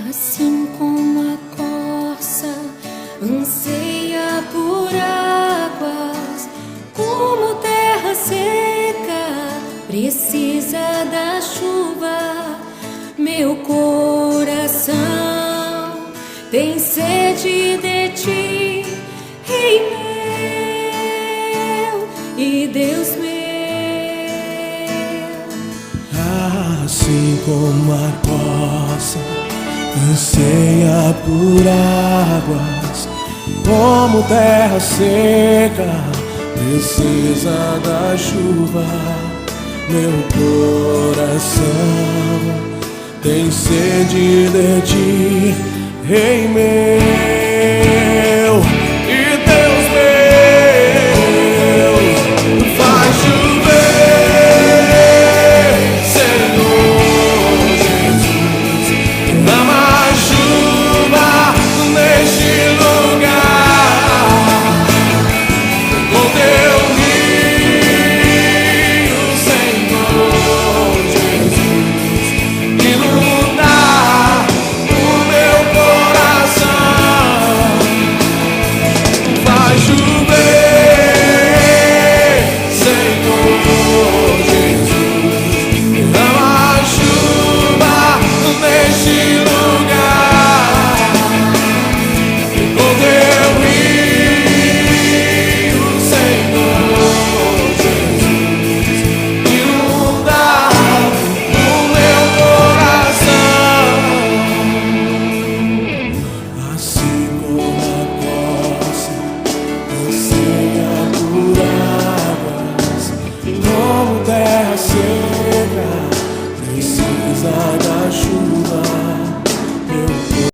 Assim como a corça anseia por águas, como terra seca precisa da chuva, meu coração tem sede de ti, Rei meu e Deus meu. Assim como a corça anseia por águas, como terra seca precisa da chuva, meu coração tem sede de ti, Rei meu.